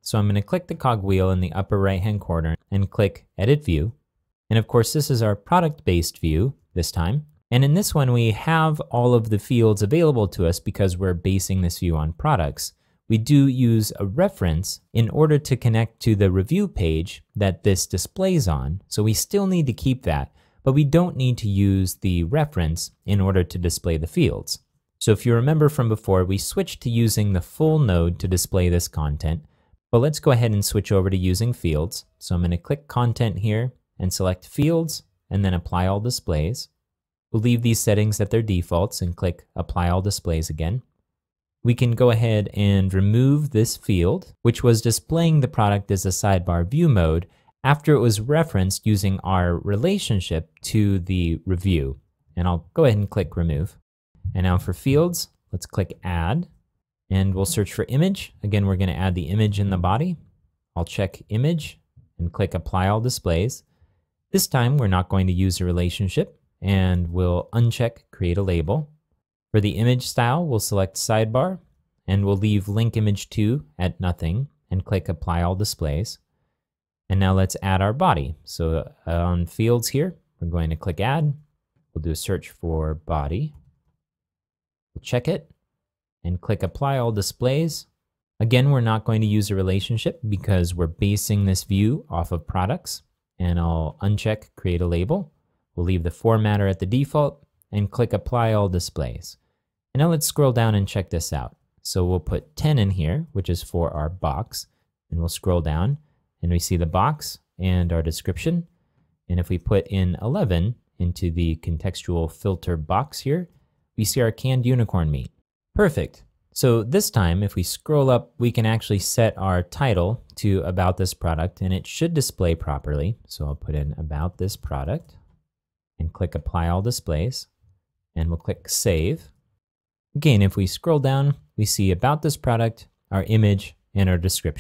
So I'm going to click the cogwheel in the upper right hand corner and click Edit View. And of course, this is our product-based view this time. And in this one, we have all of the fields available to us because we're basing this view on products. We do use a reference in order to connect to the review page that this displays on. So we still need to keep that, but we don't need to use the reference in order to display the fields. So if you remember from before, we switched to using the full node to display this content, but let's go ahead and switch over to using fields. So I'm going to click Content here and select Fields and then Apply All Displays. We'll leave these settings at their defaults and click Apply All Displays again. We can go ahead and remove this field, which was displaying the product as a sidebar view mode after it was referenced using our relationship to the review. And I'll go ahead and click Remove. And now for fields, let's click Add. And we'll search for image. Again, we're going to add the image in the body. I'll check Image and click Apply All Displays. This time, we're not going to use a relationship, and we'll uncheck Create a Label. For the image style, we'll select Sidebar, and we'll leave Link Image To at nothing, and click Apply All Displays. And now let's add our body. So on Fields here, we're going to click Add. We'll do a search for Body. We'll check it, and click Apply All Displays. Again, we're not going to use a relationship because we're basing this view off of products. And I'll uncheck Create a Label. We'll leave the formatter at the default and click Apply All Displays. And now let's scroll down and check this out. So we'll put 10 in here, which is for our box. And we'll scroll down and we see the box and our description. And if we put in 11 into the contextual filter box here, we see our canned unicorn meat. Perfect. So this time, if we scroll up, we can actually set our title to About This Product, and it should display properly. So I'll put in About This Product and click Apply All Displays, and we'll click Save. Again, if we scroll down, we see About This Product, our image, and our description.